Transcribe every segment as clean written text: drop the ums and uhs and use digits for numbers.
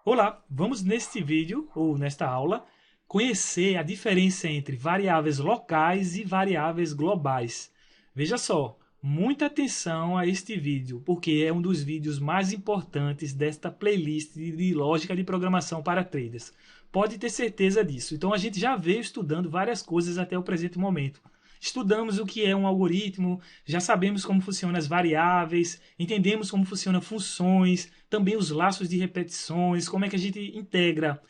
Olá, vamos neste vídeo, ou nesta aula, conhecer a diferença entre variáveis locais e variáveis globais. Veja só, muita atenção a este vídeo, porque é um dos vídeos mais importantes desta playlist de lógica de programação para traders. Pode ter certeza disso. Então a gente já veio estudando várias coisas até o presente momento. Estudamos o que é um algoritmo, já sabemos como funcionam as variáveis, entendemos como funcionam funções, também os laços de repetições, como é que a gente integra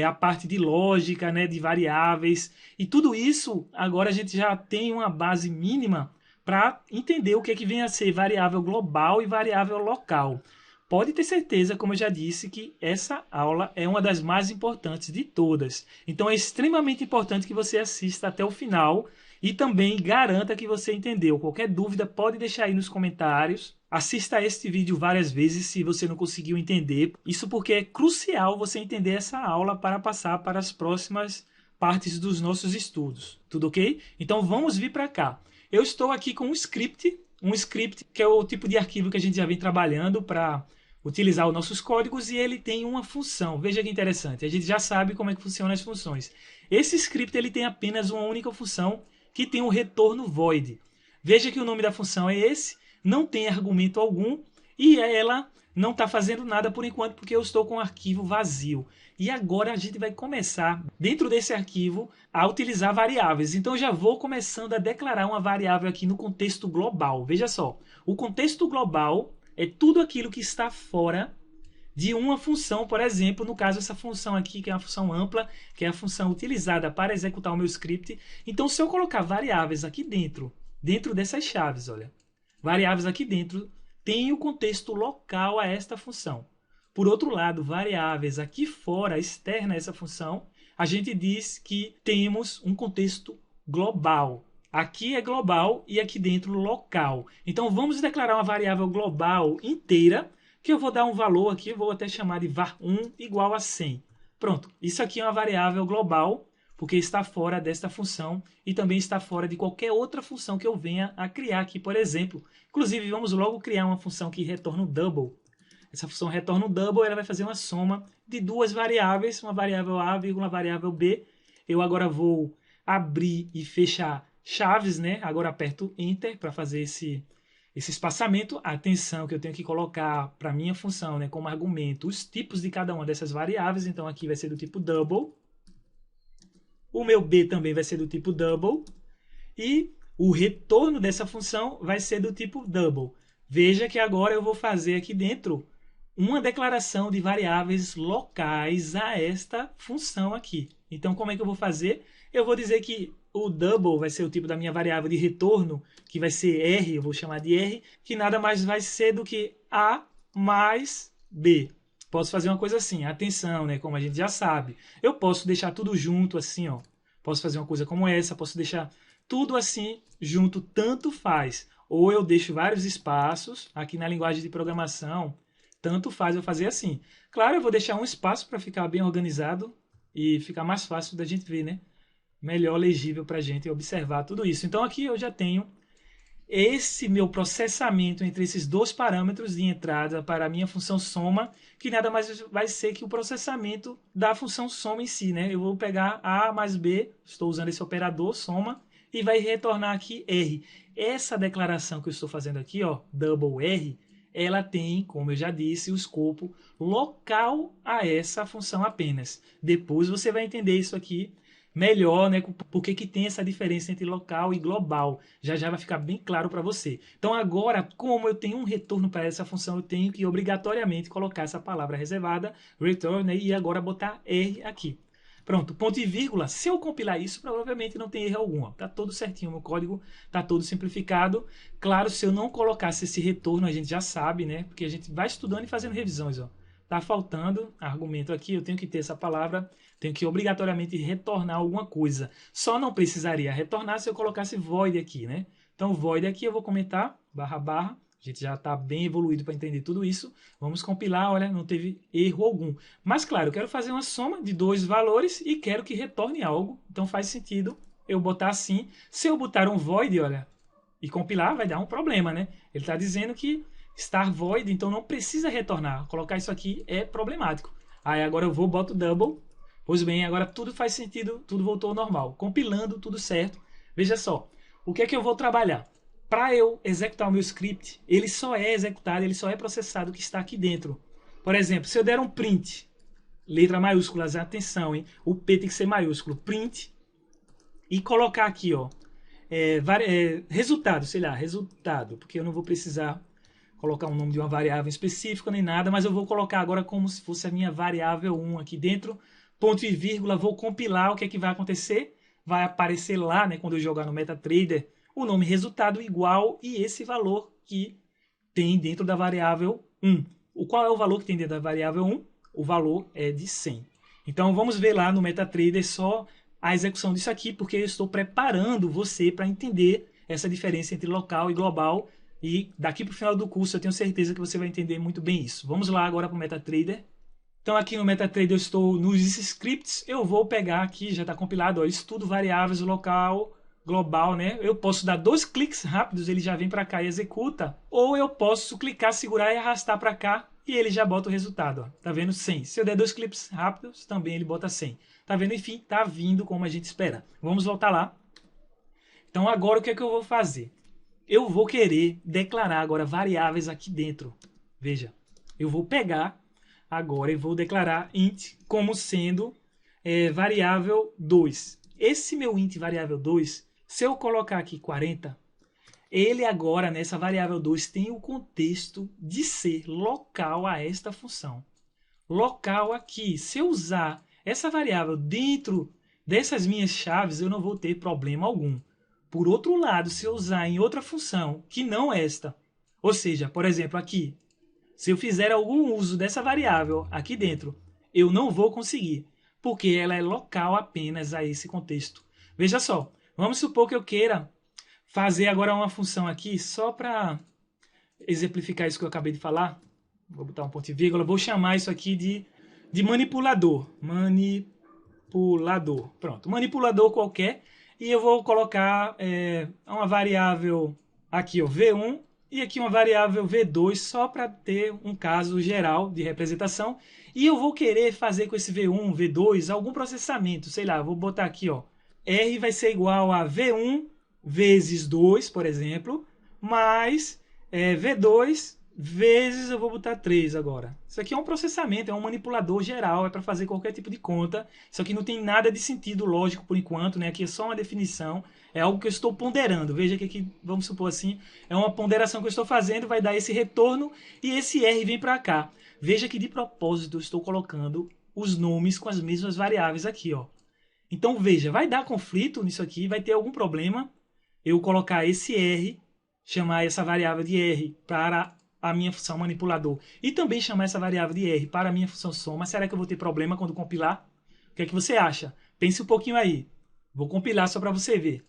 a parte de lógica, né, de variáveis. E tudo isso, agora a gente já tem uma base mínima para entender o que é que vem a ser variável global e variável local. Pode ter certeza, como eu já disse, que essa aula é uma das mais importantes de todas. Então é extremamente importante que você assista até o final e também garanta que você entendeu. Qualquer dúvida pode deixar aí nos comentários. Assista este vídeo várias vezes se você não conseguiu entender. Isso porque é crucial você entender essa aula para passar para as próximas partes dos nossos estudos. Tudo ok? Então vamos vir para cá. Eu estou aqui com um script que é o tipo de arquivo que a gente já vem trabalhando para utilizar os nossos códigos e ele tem uma função. Veja que interessante, a gente já sabe como é que funcionam as funções. Esse script ele tem apenas uma única função que tem um retorno void. Veja que o nome da função é esse, não tem argumento algum e ela não está fazendo nada por enquanto porque eu estou com o arquivo vazio. E agora a gente vai começar, dentro desse arquivo, a utilizar variáveis. Então eu já vou começando a declarar uma variável aqui no contexto global. Veja só, o contexto global é tudo aquilo que está fora de uma função, por exemplo, no caso essa função aqui, que é uma função ampla, que é a função utilizada para executar o meu script. Então, se eu colocar variáveis aqui dentro dessas chaves, olha, variáveis aqui dentro, tem o contexto local a esta função. Por outro lado, variáveis aqui fora, externa a essa função, a gente diz que temos um contexto global. Aqui é global e aqui dentro local. Então, vamos declarar uma variável global inteira, que eu vou dar um valor aqui, vou até chamar de var1 igual a 100. Pronto, isso aqui é uma variável global, porque está fora desta função e também está fora de qualquer outra função que eu venha a criar aqui, por exemplo. Inclusive, vamos logo criar uma função que retorna um double. Essa função retorna um double, ela vai fazer uma soma de duas variáveis, uma variável A, uma variável B. Eu agora vou abrir e fechar chaves, né? Agora aperto Enter para fazer esse espaçamento. Atenção que eu tenho que colocar para minha função, né, como argumento, os tipos de cada uma dessas variáveis. Então aqui vai ser do tipo double. O meu B também vai ser do tipo double. E o retorno dessa função vai ser do tipo double. Veja que agora eu vou fazer aqui dentro uma declaração de variáveis locais a esta função aqui. Então, como é que eu vou fazer? Eu vou dizer que o double vai ser o tipo da minha variável de retorno, que vai ser R, eu vou chamar de R, que nada mais vai ser do que A mais B. Posso fazer uma coisa assim, atenção, né? Como a gente já sabe. Eu posso deixar tudo junto assim, ó. Posso fazer uma coisa como essa, posso deixar tudo assim junto, tanto faz. Ou eu deixo vários espaços, aqui na linguagem de programação, tanto faz eu fazer assim. Claro, eu vou deixar um espaço para ficar bem organizado e ficar mais fácil da gente ver, né? Melhor legível para a gente observar tudo isso. Então aqui eu já tenho esse meu processamento entre esses dois parâmetros de entrada para a minha função soma, que nada mais vai ser que o processamento da função soma em si, né? Eu vou pegar A mais B, estou usando esse operador soma, e vai retornar aqui R. Essa declaração que eu estou fazendo aqui, ó, double R, ela tem, como eu já disse, o escopo local a essa função apenas. Depois você vai entender isso aqui melhor, né? Por que tem essa diferença entre local e global. Já já vai ficar bem claro para você. Então agora, como eu tenho um retorno para essa função, eu tenho que obrigatoriamente colocar essa palavra reservada, return, né? E agora botar R aqui. Pronto, ponto e vírgula. Se eu compilar isso, provavelmente não tem erro algum. Está todo certinho, meu código está todo simplificado. Claro, se eu não colocasse esse retorno, a gente já sabe, né? Porque a gente vai estudando e fazendo revisões. Ó. Tá faltando argumento aqui, eu tenho que ter essa palavra, tenho que obrigatoriamente retornar alguma coisa. Só não precisaria retornar se eu colocasse void aqui, né? Então, void aqui eu vou comentar, barra, barra. A gente já está bem evoluído para entender tudo isso. Vamos compilar, olha, não teve erro algum. Mas, claro, eu quero fazer uma soma de dois valores e quero que retorne algo. Então, faz sentido eu botar assim. Se eu botar um void, olha, e compilar, vai dar um problema, né? Ele está dizendo que star void, então não precisa retornar. Colocar isso aqui é problemático. Aí agora eu vou, boto double. Pois bem, agora tudo faz sentido, tudo voltou ao normal. Compilando, tudo certo. Veja só, o que é que eu vou trabalhar? Para eu executar o meu script, ele só é executado, ele só é processado o que está aqui dentro. Por exemplo, se eu der um print, letra maiúscula, atenção, hein? O P tem que ser maiúsculo, print, e colocar aqui, ó, resultado, sei lá, resultado, porque eu não vou precisar colocar um nome de uma variável específica nem nada, mas eu vou colocar agora como se fosse a minha variável 1 aqui dentro, ponto e vírgula, vou compilar, o que é que vai acontecer? Vai aparecer lá, né, quando eu jogar no MetaTrader, o nome resultado igual e esse valor que tem dentro da variável 1. Qual é o valor que tem dentro da variável 1? O valor é de 100. Então vamos ver lá no MetaTrader só a execução disso aqui, porque eu estou preparando você para entender essa diferença entre local e global. E daqui para o final do curso eu tenho certeza que você vai entender muito bem isso. Vamos lá agora para o MetaTrader. Então aqui no MetaTrader eu estou nos scripts. Eu vou pegar aqui, já está compilado, ó, estudo variáveis local, global, né? Eu posso dar 2 cliques rápidos, ele já vem para cá e executa. Ou eu posso clicar, segurar e arrastar para cá e ele já bota o resultado, ó. Tá vendo? 100. Se eu der 2 cliques rápidos, também ele bota 100. Tá vendo? Enfim, tá vindo como a gente espera. Vamos voltar lá. Então agora o que é que eu vou fazer? Eu vou querer declarar agora variáveis aqui dentro. Veja, eu vou pegar agora e vou declarar int como sendo variável 2. Esse meu int variável 2, se eu colocar aqui 40, ele agora, nessa variável 2, tem o contexto de ser local a esta função. Local aqui. Se eu usar essa variável dentro dessas minhas chaves, eu não vou ter problema algum. Por outro lado, se eu usar em outra função, que não esta, ou seja, por exemplo, aqui, se eu fizer algum uso dessa variável aqui dentro, eu não vou conseguir, porque ela é local apenas a esse contexto. Veja só, vamos supor que eu queira fazer agora uma função aqui, só para exemplificar isso que eu acabei de falar. Vou botar um ponto e vírgula, vou chamar isso aqui de manipulador. Manipulador. Pronto, manipulador qualquer. E eu vou colocar uma variável aqui, ó, V1, e aqui uma variável V2, só para ter um caso geral de representação. E eu vou querer fazer com esse V1, V2, algum processamento. Sei lá, vou botar aqui, ó, R vai ser igual a V1 vezes 2, por exemplo, mais V2 vezes, eu vou botar 3 agora. Isso aqui é um processamento, é um manipulador geral, é para fazer qualquer tipo de conta. Isso aqui não tem nada de sentido lógico por enquanto, né? Aqui é só uma definição, é algo que eu estou ponderando. Veja que aqui, vamos supor assim, é uma ponderação que eu estou fazendo, vai dar esse retorno e esse R vem para cá. Veja que de propósito eu estou colocando os nomes com as mesmas variáveis aqui, ó. Então veja, vai dar conflito nisso aqui, vai ter algum problema eu colocar esse R, chamar essa variável de R para a minha função manipulador e também chamar essa variável de R para a minha função soma. Será que eu vou ter problema quando compilar? O que é que você acha? Pense um pouquinho aí. Vou compilar só para você ver.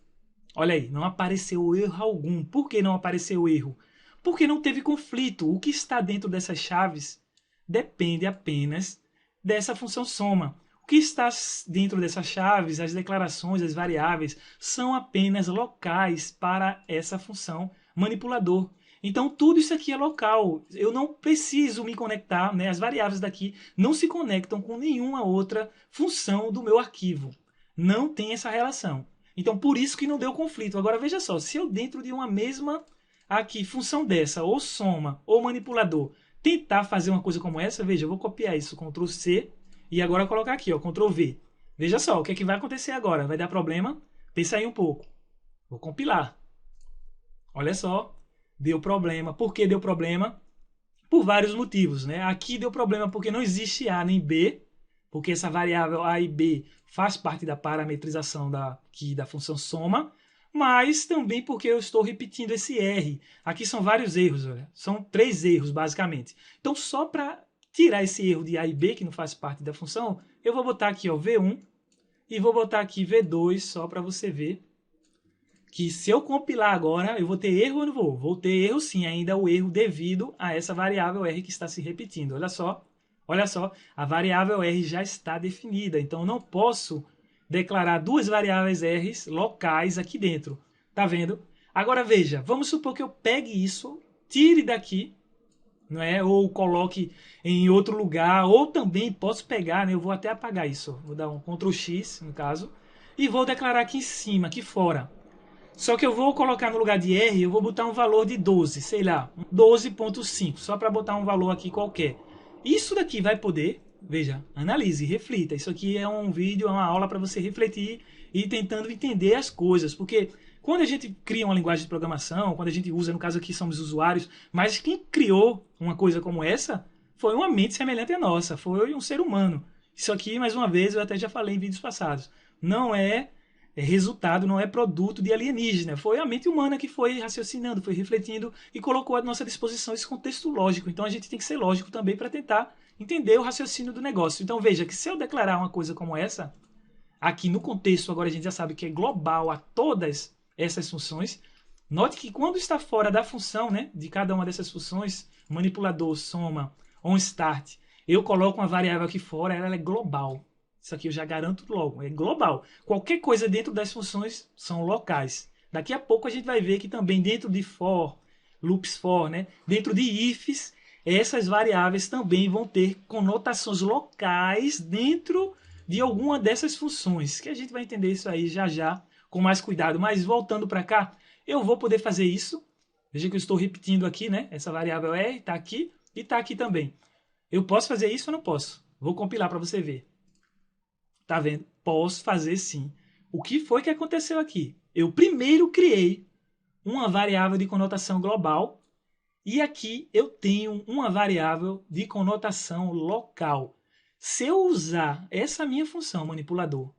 Olha aí, não apareceu erro algum. Por que não apareceu erro? Porque não teve conflito. O que está dentro dessas chaves depende apenas dessa função soma. O que está dentro dessas chaves, as declarações, as variáveis, são apenas locais para essa função manipulador. Então, tudo isso aqui é local. Eu não preciso me conectar, né? As variáveis daqui não se conectam com nenhuma outra função do meu arquivo. Não tem essa relação. Então, por isso que não deu conflito. Agora, veja só, se eu dentro de uma mesma aqui, função dessa, ou soma, ou manipulador, tentar fazer uma coisa como essa, veja, eu vou copiar isso, Ctrl C, e agora colocar aqui, ó, Ctrl V. Veja só, o que é que vai acontecer agora? Vai dar problema? Pensa aí um pouco. Vou compilar. Olha só. Deu problema. Por que deu problema? Por vários motivos, né? Aqui deu problema porque não existe A nem B, porque essa variável A e B faz parte da parametrização da função soma, mas também porque eu estou repetindo esse R. Aqui são vários erros, olha. São 3 erros, basicamente. Então, só para tirar esse erro de A e B, que não faz parte da função, eu vou botar aqui, ó, V1 e vou botar aqui V2, só para você ver que se eu compilar agora, eu vou ter erro ou não vou? Vou ter erro sim, ainda o erro devido a essa variável R que está se repetindo. Olha só, a variável R já está definida, então eu não posso declarar 2 variáveis R locais aqui dentro. Tá vendo? Agora veja, vamos supor que eu pegue isso, tire daqui não é? Ou coloque em outro lugar, ou também posso pegar, né? Eu vou até apagar isso. Vou dar um Ctrl X, no caso, e vou declarar aqui em cima, aqui fora. Só que eu vou colocar no lugar de R, eu vou botar um valor de 12, sei lá, 12.5, só para botar um valor aqui qualquer. Isso daqui vai poder, veja, analise, reflita. Isso aqui é um vídeo, é uma aula para você refletir e ir tentando entender as coisas, porque quando a gente cria uma linguagem de programação, quando a gente usa, no caso aqui somos usuários, mas quem criou uma coisa como essa foi uma mente semelhante à nossa, foi um ser humano. Isso aqui, mais uma vez, eu até já falei em vídeos passados, não é resultado, não é produto de alienígena. Foi a mente humana que foi raciocinando, foi refletindo e colocou à nossa disposição esse contexto lógico. Então a gente tem que ser lógico também para tentar entender o raciocínio do negócio. Então veja que se eu declarar uma coisa como essa, aqui no contexto, agora a gente já sabe que é global a todas essas funções, note que quando está fora da função, né, de cada uma dessas funções, manipulador, soma, onStart, eu coloco uma variável aqui fora, ela é global. Isso aqui eu já garanto logo, é global. Qualquer coisa dentro das funções são locais. Daqui a pouco a gente vai ver que também dentro de for, loops for, né, dentro de ifs, essas variáveis também vão ter conotações locais dentro de alguma dessas funções, que a gente vai entender isso aí já já com mais cuidado. Mas voltando para cá, eu vou poder fazer isso. Veja que eu estou repetindo aqui, né? Essa variável R está aqui e está aqui também. Eu posso fazer isso ou não posso? Vou compilar para você ver. Tá vendo? Posso fazer sim. O que foi que aconteceu aqui? Eu primeiro criei uma variável de conotação global e aqui eu tenho uma variável de conotação local. Se eu usar essa minha função manipulador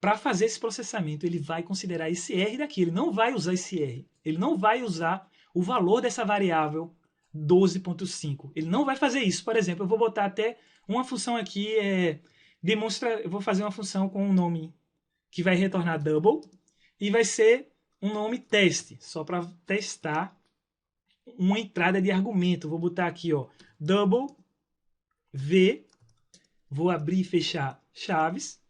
para fazer esse processamento, ele vai considerar esse R daqui. Ele não vai usar esse R. Ele não vai usar o valor dessa variável 12.5. Ele não vai fazer isso. Por exemplo, eu vou botar até uma função aqui, eu vou fazer uma função com um nome que vai retornar double e vai ser um nome teste, só para testar uma entrada de argumento. Vou botar aqui, ó, double v, vou abrir e fechar chaves,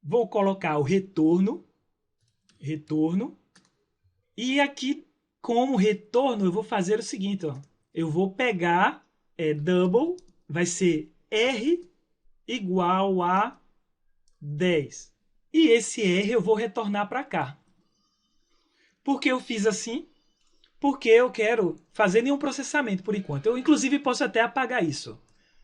vou colocar o retorno, e aqui como retorno eu vou fazer o seguinte, ó, eu vou pegar double, vai ser R igual a 10. E esse R eu vou retornar para cá. Por que eu fiz assim? Porque eu quero fazer nenhum processamento por enquanto. Eu, inclusive, posso até apagar isso.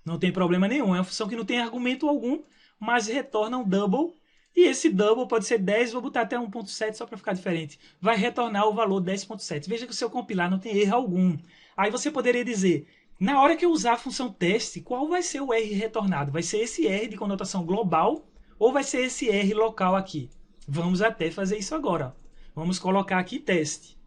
Não tem problema nenhum. É uma função que não tem argumento algum, mas retorna um double. E esse double pode ser 10, vou botar até 1.7 só para ficar diferente. Vai retornar o valor 10.7. Veja que o seu compilar não tem erro algum. Aí você poderia dizer, na hora que eu usar a função teste, qual vai ser o R retornado? Vai ser esse R de conotação global ou vai ser esse R local aqui? Vamos até fazer isso agora. Vamos colocar aqui teste.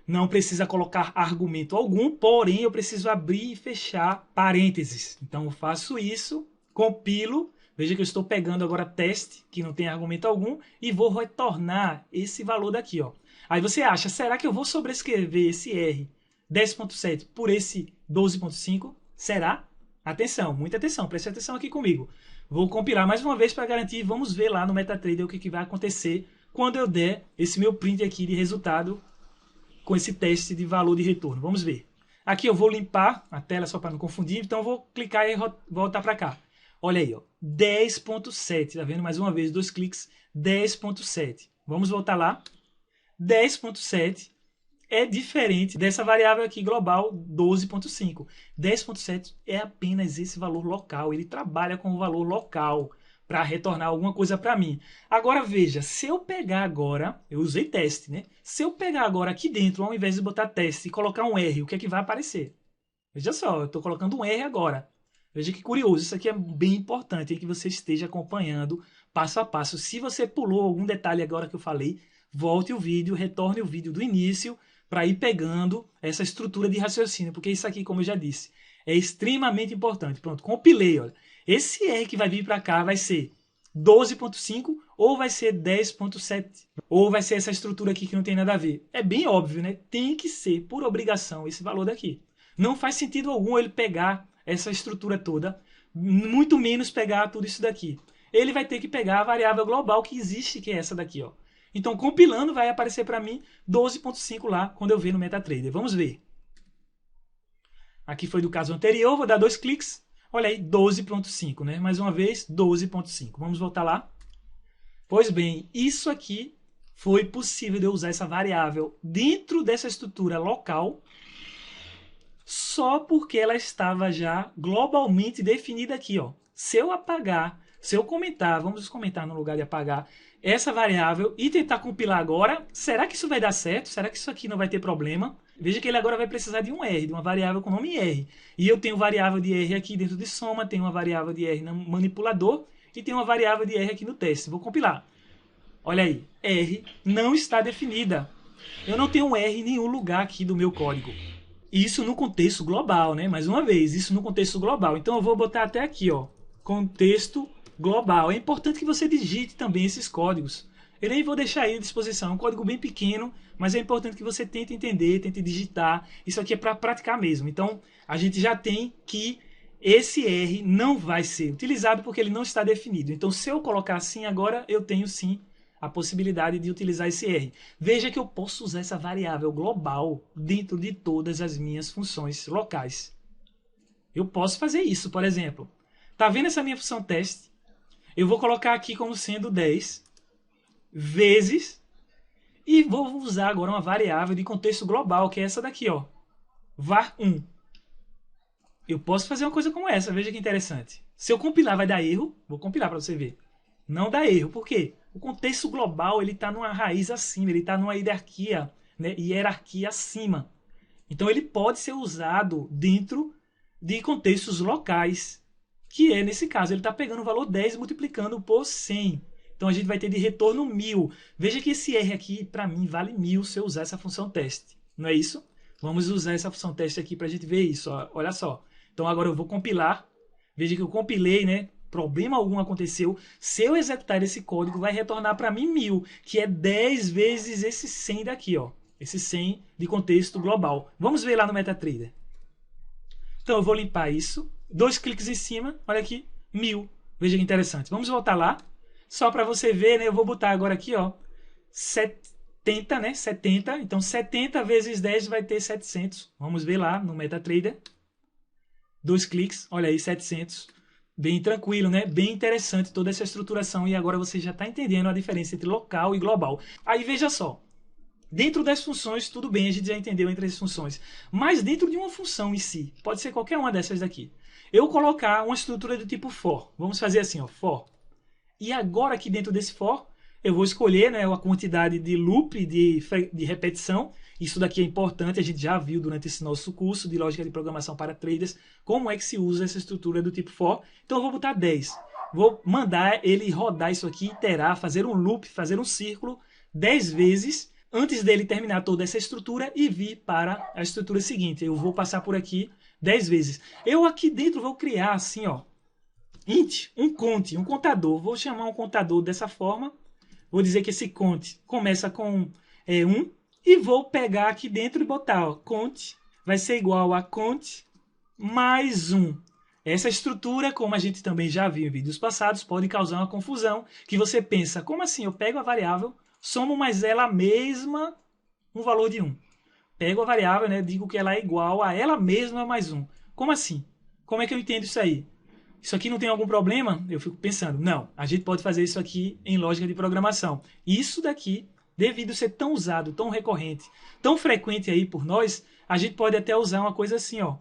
Não precisa colocar argumento algum, porém eu preciso abrir e fechar parênteses. Então eu faço isso, compilo, veja que eu estou pegando agora teste, que não tem argumento algum, e vou retornar esse valor daqui, ó. Aí você acha, será que eu vou sobrescrever esse R 10.7 por esse 12.5? Será? Atenção, muita atenção, preste atenção aqui comigo. Vou compilar mais uma vez para garantir, vamos ver lá no MetaTrader o que vai acontecer quando eu der esse meu print aqui de resultado com esse teste de valor de retorno. Vamos ver. Aqui eu vou limpar a tela só para não confundir, então eu vou clicar e voltar para cá. Olha aí, ó, 10.7, tá vendo? Mais uma vez, 2 cliques, 10.7. Vamos voltar lá. 10.7 é diferente dessa variável aqui global 12.5. 10.7 é apenas esse valor local, ele trabalha com o valor local para retornar alguma coisa para mim. Agora veja, se eu pegar agora, eu usei teste, né? Se eu pegar agora aqui dentro, ao invés de botar teste e colocar um R, o que é que vai aparecer? Veja só, eu estou colocando um R agora. Veja que curioso, isso aqui é bem importante que você esteja acompanhando passo a passo. Se você pulou algum detalhe agora que eu falei, volte o vídeo, retorne o vídeo do início para ir pegando essa estrutura de raciocínio, porque isso aqui, como eu já disse, é extremamente importante. Pronto, compilei, olha. Esse R que vai vir para cá vai ser 12.5 ou vai ser 10.7 ou vai ser essa estrutura aqui que não tem nada a ver. É bem óbvio, né? Tem que ser, por obrigação, esse valor daqui. Não faz sentido algum ele pegar essa estrutura toda, muito menos pegar tudo isso daqui. Ele vai ter que pegar a variável global que existe, que é essa daqui, ó. Então, compilando, vai aparecer para mim 12.5 lá, quando eu ver no MetaTrader. Vamos ver. Aqui foi do caso anterior, vou dar 2 cliques. Olha aí, 12.5, né? Mais uma vez, 12.5. Vamos voltar lá. Pois bem, isso aqui foi possível de eu usar essa variável dentro dessa estrutura local só porque ela estava já globalmente definida aqui, ó. Se eu apagar, se eu comentar, vamos comentar no lugar de apagar essa variável e tentar compilar agora, será que isso vai dar certo? Será que isso aqui não vai ter problema? Veja que ele agora vai precisar de um R, de uma variável com nome R. E eu tenho variável de R aqui dentro de soma, tenho uma variável de R no manipulador e tenho uma variável de R aqui no teste. Vou compilar. Olha aí, R não está definida. Eu não tenho um R em nenhum lugar aqui do meu código. Isso no contexto global, né? Mais uma vez, isso no contexto global. Então eu vou botar até aqui, ó, contexto global. É importante que você digite também esses códigos. Eu nem vou deixar aí à disposição, é um código bem pequeno, mas é importante que você tente entender, tente digitar. Isso aqui é para praticar mesmo. Então a gente já tem que esse R não vai ser utilizado porque ele não está definido. Então se eu colocar assim agora, eu tenho sim a possibilidade de utilizar esse R. Veja que eu posso usar essa variável global dentro de todas as minhas funções locais. Eu posso fazer isso, por exemplo. Tá vendo essa minha função teste? Eu vou colocar aqui como sendo 10 vezes e vou usar agora uma variável de contexto global, que é essa daqui, ó, var1. Eu posso fazer uma coisa como essa, veja que interessante. Se eu compilar vai dar erro, vou compilar para você ver. Não dá erro, por quê? O contexto global ele está numa raiz acima, ele está numa hierarquia, né, hierarquia acima. Então ele pode ser usado dentro de contextos locais, que é, nesse caso, ele está pegando o valor 10 e multiplicando por 100. Então a gente vai ter de retorno 1000. Veja que esse R aqui, para mim, vale 1000 se eu usar essa função teste. Não é isso? Vamos usar essa função teste aqui para a gente ver isso. Ó. Olha só. Então agora eu vou compilar. Veja que eu compilei, né? Problema algum aconteceu. Se eu executar esse código, vai retornar para mim 1000, que é 10 vezes esse 100 daqui, ó. Esse 100 de contexto global. Vamos ver lá no MetaTrader. Então eu vou limpar isso. 2 cliques em cima, olha aqui, 1000. Veja que interessante. Vamos voltar lá. Só para você ver, né? Eu vou botar agora aqui, ó, 70, né? 70. Então 70 vezes 10 vai ter 700. Vamos ver lá no MetaTrader. 2 cliques, olha aí, 700. Bem tranquilo, né? Bem interessante toda essa estruturação. E agora você já está entendendo a diferença entre local e global. Aí veja só. Dentro das funções, tudo bem, a gente já entendeu entre as funções. Mas dentro de uma função em si, pode ser qualquer uma dessas daqui. Eu colocar uma estrutura do tipo for. Vamos fazer assim, ó, for. E agora aqui dentro desse for, eu vou escolher, né, a quantidade de loop, de repetição. Isso daqui é importante, a gente já viu durante esse nosso curso de lógica de programação para traders, como é que se usa essa estrutura do tipo for. Então eu vou botar 10. Vou mandar ele rodar isso aqui, iterar, fazer um loop, fazer um círculo 10 vezes, antes dele terminar toda essa estrutura e vir para a estrutura seguinte. Eu vou passar por aqui 10 vezes. Eu aqui dentro vou criar assim, ó, int, um count, um contador. Vou chamar um contador dessa forma. Vou dizer que esse count começa com 1 e vou pegar aqui dentro e botar, ó, count vai ser igual a count mais 1. Essa estrutura, como a gente também já viu em vídeos passados, pode causar uma confusão, que você pensa, como assim? Eu pego a variável, somo mais ela mesma um valor de 1. Pego a variável, né, digo que ela é igual a ela mesma mais 1. Como assim? Como é que eu entendo isso aí? Isso aqui não tem algum problema? Eu fico pensando, não, a gente pode fazer isso aqui em lógica de programação. Isso daqui, devido a ser tão usado, tão recorrente, tão frequente aí por nós, a gente pode até usar uma coisa assim, ó.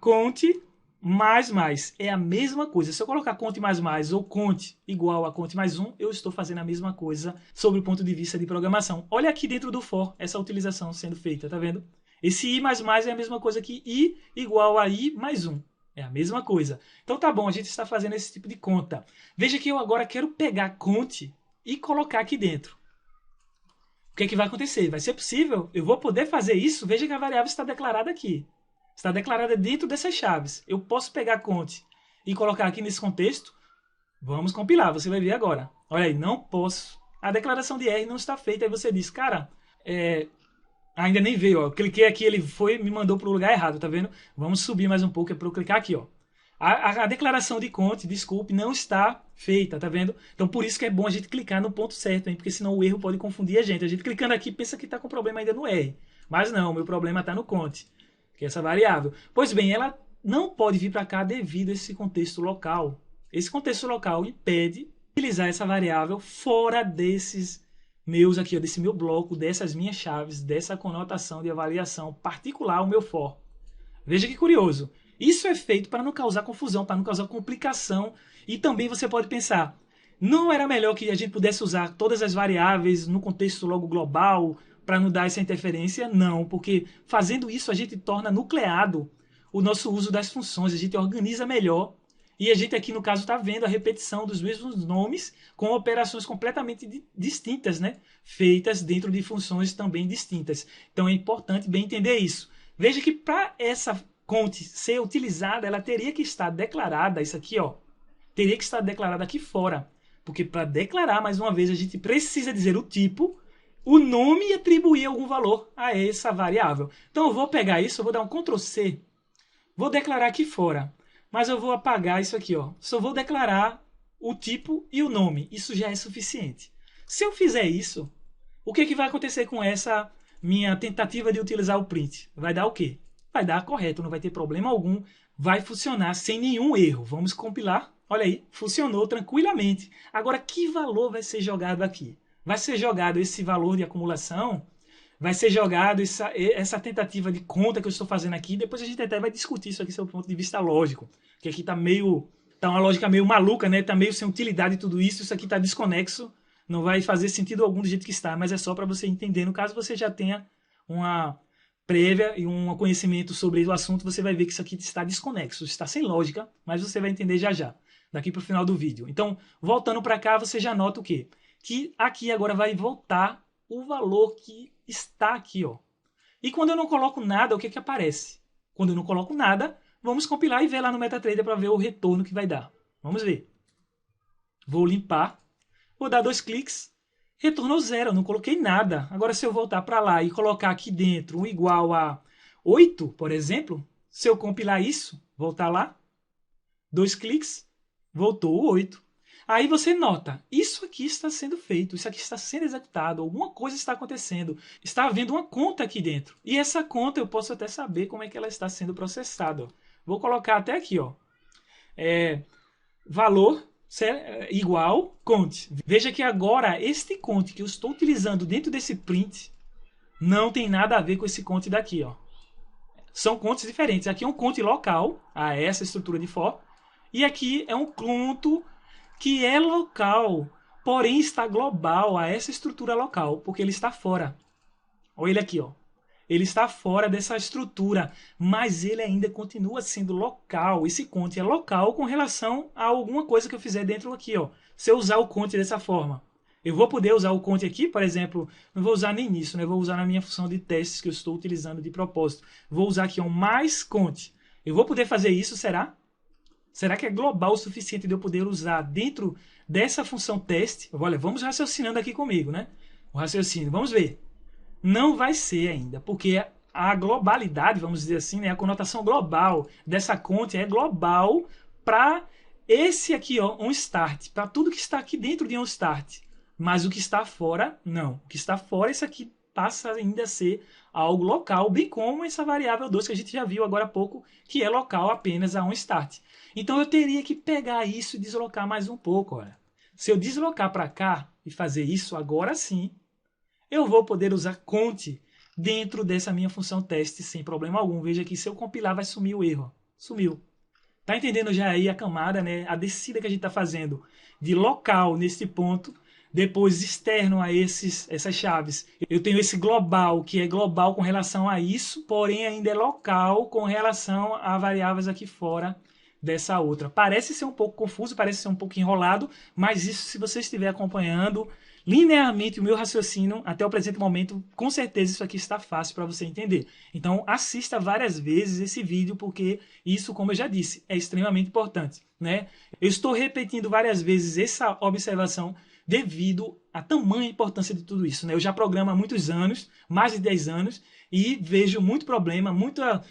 Count mais. É a mesma coisa. Se eu colocar count mais ou count igual a count mais 1, eu estou fazendo a mesma coisa sob o ponto de vista de programação. Olha aqui dentro do for, essa utilização sendo feita, tá vendo? Esse i mais é a mesma coisa que i igual a i mais 1. É a mesma coisa. Então tá bom, a gente está fazendo esse tipo de conta. Veja que eu agora quero pegar count e colocar aqui dentro. O que é que vai acontecer? Vai ser possível? Eu vou poder fazer isso? Veja que a variável está declarada aqui. Está declarada dentro dessas chaves. Eu posso pegar count e colocar aqui nesse contexto? Vamos compilar, você vai ver agora. Olha aí, não posso. A declaração de R não está feita. Aí você diz, cara, ainda nem veio, ó. Eu cliquei aqui, ele foi me mandou para o lugar errado, tá vendo? Vamos subir mais um pouco, é para eu clicar aqui, ó. A declaração de count, desculpe, não está feita, tá vendo? Então por isso que é bom a gente clicar no ponto certo, hein? Porque senão o erro pode confundir a gente. A gente clicando aqui pensa que está com problema ainda no R. Mas não, o meu problema está no count. que é essa variável. Pois bem, ela não pode vir para cá devido a esse contexto local. Esse contexto local impede utilizar essa variável fora desses meus aqui, ó, desse meu bloco, dessas minhas chaves, dessa conotação de avaliação particular, o meu for. Veja que curioso. Isso é feito para não causar confusão, para não causar complicação. E também você pode pensar, não era melhor que a gente pudesse usar todas as variáveis no contexto logo global para não dar essa interferência? Não, porque fazendo isso a gente torna nucleado o nosso uso das funções, a gente organiza melhor. E a gente aqui, no caso, está vendo a repetição dos mesmos nomes com operações completamente distintas, né? Feitas dentro de funções também distintas. Então é importante bem entender isso. Veja que para essa conte ser utilizada, ela teria que estar declarada, isso aqui, ó, teria que estar declarada aqui fora. Porque para declarar, mais uma vez, a gente precisa dizer o tipo, o nome e atribuir algum valor a essa variável. Então eu vou pegar isso, eu vou dar um Ctrl C, vou declarar aqui fora. Mas eu vou apagar isso aqui, ó. Só vou declarar o tipo e o nome. Isso já é suficiente. Se eu fizer isso, o que vai acontecer com essa minha tentativa de utilizar o print? Vai dar o quê? Vai dar correto, não vai ter problema algum. Vai funcionar sem nenhum erro. Vamos compilar. Olha aí, funcionou tranquilamente. Agora, que valor vai ser jogado aqui? Vai ser jogado esse valor de acumulação? Vai ser jogado essa tentativa de conta que eu estou fazendo aqui. Depois a gente até vai discutir isso aqui sob o ponto de vista lógico. Que aqui tá uma lógica meio maluca, né? Tá meio sem utilidade tudo isso. Isso aqui tá desconexo. Não vai fazer sentido algum do jeito que está. Mas é só para você entender. No caso você já tenha uma prévia e um conhecimento sobre o assunto, você vai ver que isso aqui está desconexo. Está sem lógica, mas você vai entender já já. Daqui para o final do vídeo. Então, voltando para cá, você já nota o quê? Que aqui agora vai voltar o valor que está aqui, ó. E quando eu não coloco nada, o que aparece? Quando eu não coloco nada, vamos compilar e ver lá no MetaTrader para ver o retorno que vai dar. Vamos ver. Vou limpar, vou dar 2 cliques, retornou 0, eu não coloquei nada. Agora se eu voltar para lá e colocar aqui dentro um igual a 8, por exemplo, se eu compilar isso, voltar lá, 2 cliques, voltou o 8. Aí você nota, isso aqui está sendo feito, isso aqui está sendo executado, alguma coisa está acontecendo, está havendo uma conta aqui dentro. E essa conta eu posso até saber como é que ela está sendo processada. Vou colocar até aqui, ó, valor igual conte. Veja que agora este conte que eu estou utilizando dentro desse print não tem nada a ver com esse conte daqui, ó. São contes diferentes. Aqui é um conte local a essa estrutura de for e aqui é um conto que é local, porém está global a essa estrutura local, porque ele está fora. Olha ele aqui, ó. Ele está fora dessa estrutura, mas ele ainda continua sendo local. Esse conte é local com relação a alguma coisa que eu fizer dentro aqui, ó. Se eu usar o conte dessa forma, eu vou poder usar o conte aqui, por exemplo, não vou usar nem nisso, né? Eu vou usar na minha função de testes que eu estou utilizando de propósito. Vou usar aqui um mais conte. Eu vou poder fazer isso, será? Será que é global o suficiente de eu poder usar dentro dessa função teste? Olha, vamos raciocinando aqui comigo, né? O raciocínio, vamos ver. Não vai ser ainda, porque a globalidade, vamos dizer assim, né? A conotação global dessa conte é global para esse aqui, ó, um start, para tudo que está aqui dentro de um start. Mas o que está fora, não. O que está fora, isso aqui passa ainda a ser algo local, bem como essa variável 2 que a gente já viu agora há pouco, que é local apenas a um start. Então eu teria que pegar isso e deslocar mais um pouco. Olha. Se eu deslocar para cá e fazer isso agora sim, eu vou poder usar conte dentro dessa minha função teste sem problema algum. Veja que se eu compilar vai sumir o erro. Sumiu. Tá entendendo já aí a camada, né? A descida que a gente está fazendo de local nesse ponto, depois externo a essas chaves. Eu tenho esse global, que é global com relação a isso, porém ainda é local com relação a variáveis aqui fora dessa outra. Parece ser um pouco confuso, parece ser um pouco enrolado, mas isso, se você estiver acompanhando linearmente o meu raciocínio até o presente momento, com certeza isso aqui está fácil para você entender. Então assista várias vezes esse vídeo, porque isso, como eu já disse, é extremamente importante, né? Eu estou repetindo várias vezes essa observação devido à tamanha importância de tudo isso, né? Eu já programo há muitos anos, mais de 10 anos, e vejo muito problema, muita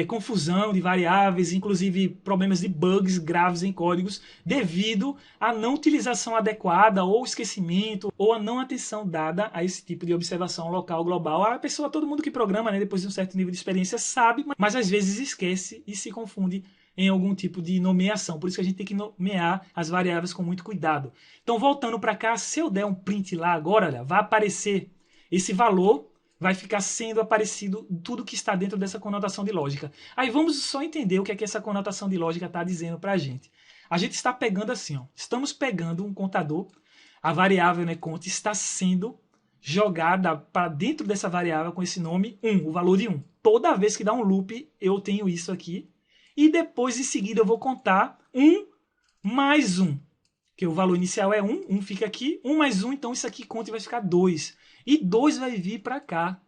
confusão de variáveis, inclusive problemas de bugs graves em códigos, devido à não utilização adequada, ou esquecimento, ou a não atenção dada a esse tipo de observação local, global. A pessoa, todo mundo que programa, né, depois de um certo nível de experiência, sabe, mas às vezes esquece e se confunde em algum tipo de nomeação. Por isso que a gente tem que nomear as variáveis com muito cuidado. Então, voltando para cá, se eu der um print lá agora, olha, vai aparecer esse valor, vai ficar sendo aparecido tudo que está dentro dessa conotação de lógica. Aí vamos só entender o que é que essa conotação de lógica está dizendo para a gente. A gente está pegando assim, ó, estamos pegando um contador, a variável, né, cont, está sendo jogada para dentro dessa variável com esse nome 1, o valor de 1. Toda vez que dá um loop, eu tenho isso aqui. E depois, em seguida, eu vou contar 1 mais 1. Que o valor inicial é 1, 1 fica aqui, 1 mais 1, então isso aqui conta e vai ficar 2. E 2 vai vir para cá.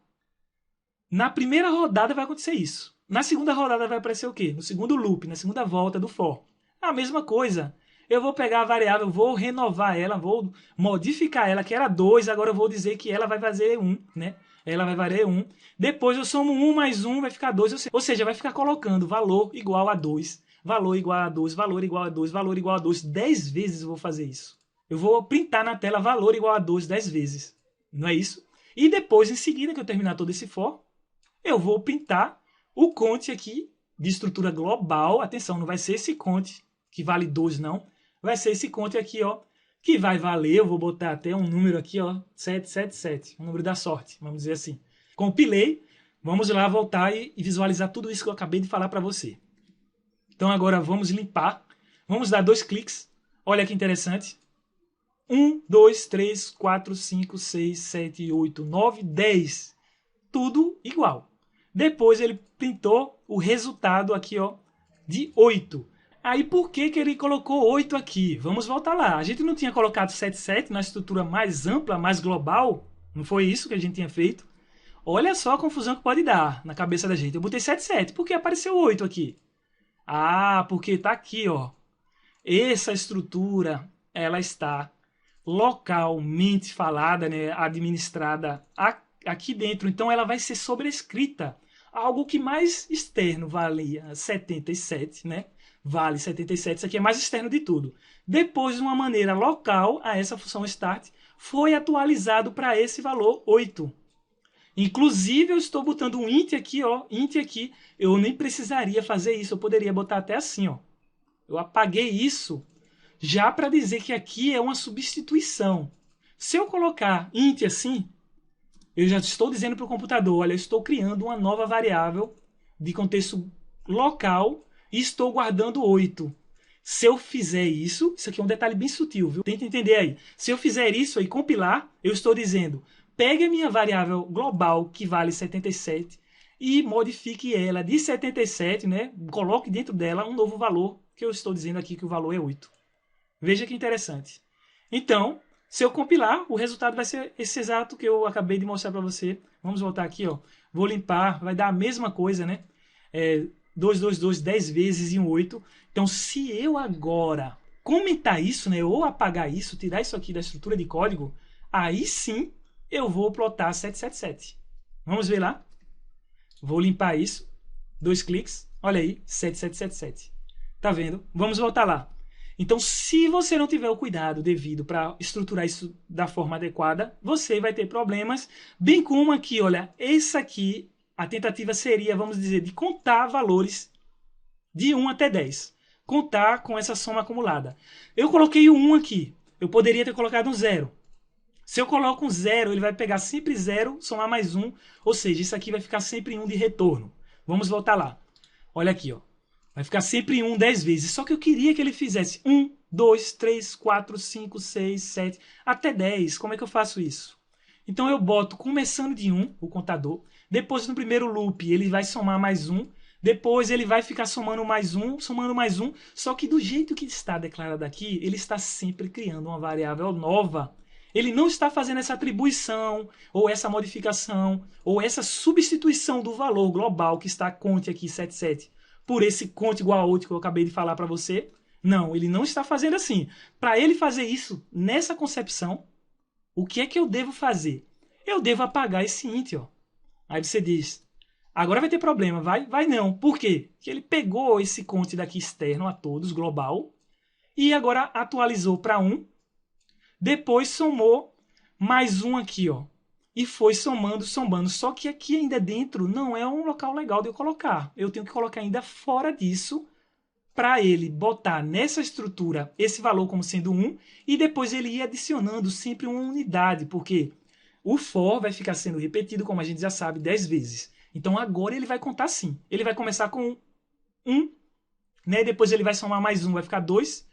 Na primeira rodada vai acontecer isso. Na segunda rodada vai aparecer o quê? No segundo loop, na segunda volta do for. A mesma coisa. Eu vou pegar a variável, vou renovar ela, vou modificar ela, que era 2, agora eu vou dizer que ela vai fazer 1, né? Ela vai valer 1. Depois eu somo 1 mais 1, vai ficar 2. Ou seja, vai ficar colocando valor igual a 2, valor igual a 2, valor igual a 2, valor igual a 2. 10 vezes eu vou fazer isso. Eu vou printar na tela valor igual a 2 10 vezes. Não é isso? E depois, em seguida, que eu terminar todo esse for, eu vou printar o count aqui de estrutura global. Atenção, não vai ser esse count que vale 2, não. Vai ser esse count aqui, ó, que vai valer, eu vou botar até um número aqui, ó, 777, um número da sorte, vamos dizer assim. Compilei, vamos lá voltar e visualizar tudo isso que eu acabei de falar para você. Então agora vamos limpar, vamos dar 2 cliques, olha que interessante. 1, 2, 3, 4, 5, 6, 7, 8, 9, 10. Tudo igual. Depois ele printou o resultado aqui, ó, de 8. Aí por que ele colocou 8 aqui? Vamos voltar lá. A gente não tinha colocado 77 na estrutura mais ampla, mais global? Não foi isso que a gente tinha feito? Olha só a confusão que pode dar na cabeça da gente. Eu botei 77. Por que apareceu 8 aqui? Ah, porque está aqui, ó. Essa estrutura, ela está localmente falada, né, administrada aqui dentro. Então ela vai ser sobrescrita. Algo que mais externo valia 77, né? Vale 77, isso aqui é mais externo de tudo. Depois, de uma maneira local, a essa função start, foi atualizado para esse valor 8. Inclusive, eu estou botando um int aqui, ó, int aqui. Eu nem precisaria fazer isso, eu poderia botar até assim, ó. Eu apaguei isso já para dizer que aqui é uma substituição. Se eu colocar int assim, eu já estou dizendo para o computador, olha, eu estou criando uma nova variável de contexto local e estou guardando 8. Se eu fizer isso aqui é um detalhe bem sutil, viu? Tenta entender aí. Se eu fizer isso e compilar, eu estou dizendo, pegue a minha variável global, que vale 77, e modifique ela de 77, né? Coloque dentro dela um novo valor, que eu estou dizendo aqui que o valor é 8. Veja que interessante. Então, se eu compilar, o resultado vai ser esse exato que eu acabei de mostrar para você. Vamos voltar aqui, ó. Vou limpar, vai dar a mesma coisa, né? 2, 2, 2, 10 vezes e um 8. Então, se eu agora comentar isso, né, ou apagar isso, tirar isso aqui da estrutura de código, aí sim eu vou plotar 777. Vamos ver lá? Vou limpar isso. 2 cliques. Olha aí, 7777. Tá vendo? Vamos voltar lá. Então, se você não tiver o cuidado devido para estruturar isso da forma adequada, você vai ter problemas. Bem como aqui, olha, essa aqui, a tentativa seria, vamos dizer, de contar valores de 1 até 10. Contar com essa soma acumulada. Eu coloquei o 1 aqui. Eu poderia ter colocado um 0. Se eu coloco um 0, ele vai pegar sempre 0, somar mais 1. Ou seja, isso aqui vai ficar sempre 1 de retorno. Vamos voltar lá. Olha aqui, ó. Vai ficar sempre 1 10 vezes. Só que eu queria que ele fizesse 1, 2, 3, 4, 5, 6, 7, até 10. Como é que eu faço isso? Então eu boto começando de 1, o contador. Depois no primeiro loop ele vai somar mais 1. Depois ele vai ficar somando mais 1, somando mais 1. Só que do jeito que está declarado aqui, ele está sempre criando uma variável nova. Ele não está fazendo essa atribuição, ou essa modificação, ou essa substituição do valor global que está conte aqui 77. Por esse conte igual a 8 que eu acabei de falar para você, Não, ele não está fazendo assim. Para ele fazer isso nessa concepção, o que é que eu devo fazer? Eu devo apagar esse int, ó. Aí você diz, agora vai ter problema, vai? Vai não. Por quê? Porque ele pegou esse count daqui externo a todos, global, e agora atualizou para 1, depois somou mais um aqui, ó. E foi somando. Só que aqui ainda dentro não é um local legal de eu colocar. Eu tenho que colocar ainda fora disso para ele botar nessa estrutura esse valor como sendo 1 e depois ele ir adicionando sempre uma unidade, porque o for vai ficar sendo repetido, como a gente já sabe, 10 vezes. Então agora ele vai contar assim. Ele vai começar com 1, né? Depois ele vai somar mais 1, vai ficar 2,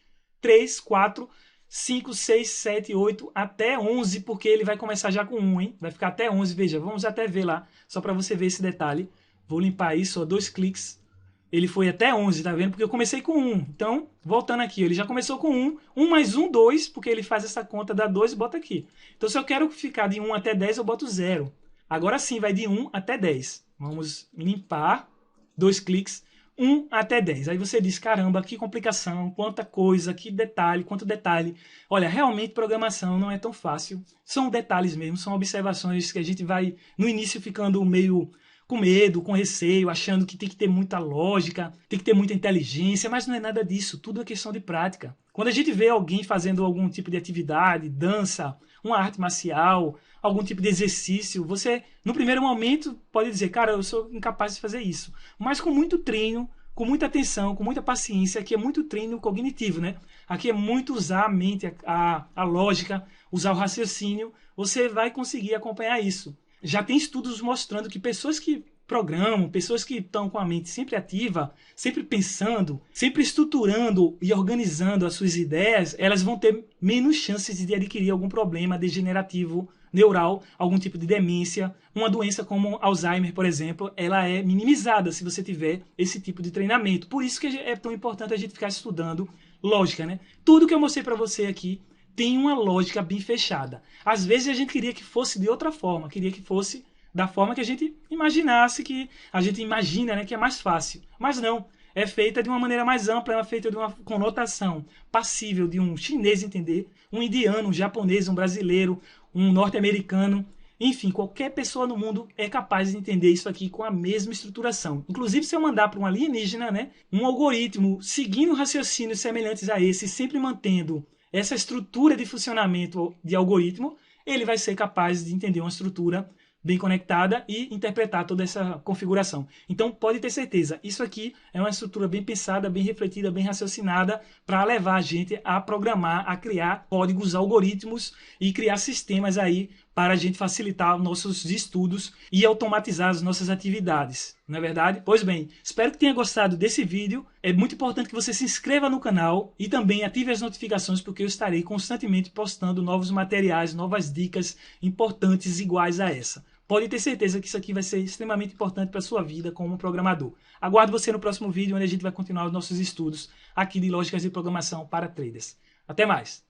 3, 4, 5, 6, 7, 8, até 11, porque ele vai começar já com 1, hein? Vai ficar até 11, veja, vamos até ver lá, só para você ver esse detalhe. Vou limpar isso, ó, 2 cliques. Ele foi até 11, tá vendo? Porque eu comecei com 1. Então, voltando aqui, ele já começou com 1. 1 mais 1, 2, porque ele faz essa conta, dá 2 e bota aqui. Então, se eu quero ficar de 1 até 10, eu boto 0. Agora sim, vai de 1 até 10. Vamos limpar. 2 cliques. 1 até 10. Aí você diz, caramba, que complicação, quanta coisa, que detalhe, quanto detalhe. Olha, realmente programação não é tão fácil. São detalhes mesmo, são observações que a gente vai, no início, ficando meio com medo, com receio, achando que tem que ter muita lógica, tem que ter muita inteligência, mas não é nada disso, tudo é questão de prática. Quando a gente vê alguém fazendo algum tipo de atividade, dança, uma arte marcial, algum tipo de exercício, você, no primeiro momento, pode dizer, cara, eu sou incapaz de fazer isso. Mas com muito treino, com muita atenção, com muita paciência, aqui é muito treino cognitivo, né? Aqui é muito usar a mente, a lógica, usar o raciocínio, você vai conseguir acompanhar isso. Já tem estudos mostrando que pessoas que programam, pessoas que estão com a mente sempre ativa, sempre pensando, sempre estruturando e organizando as suas ideias, elas vão ter menos chances de adquirir algum problema degenerativo neural, algum tipo de demência. Uma doença como Alzheimer, por exemplo, ela é minimizada se você tiver esse tipo de treinamento. Por isso que é tão importante a gente ficar estudando lógica, né? Tudo que eu mostrei para você aqui tem uma lógica bem fechada. Às vezes a gente queria que fosse de outra forma, queria que fosse da forma que a gente imaginasse, que a gente imagina, né, que é mais fácil. Mas não, é feita de uma maneira mais ampla, é feita de uma conotação passível de um chinês entender, um indiano, um japonês, um brasileiro, um norte-americano. Enfim, qualquer pessoa no mundo é capaz de entender isso aqui com a mesma estruturação. Inclusive, se eu mandar para um alienígena, né, um algoritmo seguindo raciocínios semelhantes a esse, sempre mantendo essa estrutura de funcionamento de algoritmo, ele vai ser capaz de entender uma estrutura bem conectada e interpretar toda essa configuração. Então, pode ter certeza, isso aqui é uma estrutura bem pensada, bem refletida, bem raciocinada para levar a gente a programar, a criar códigos, algoritmos e criar sistemas aí para a gente facilitar nossos estudos e automatizar as nossas atividades. Não é verdade? Pois bem, espero que tenha gostado desse vídeo. É muito importante que você se inscreva no canal e também ative as notificações, porque eu estarei constantemente postando novos materiais, novas dicas importantes iguais a essa. Pode ter certeza que isso aqui vai ser extremamente importante para a sua vida como programador. Aguardo você no próximo vídeo, onde a gente vai continuar os nossos estudos aqui de lógicas de programação para traders. Até mais!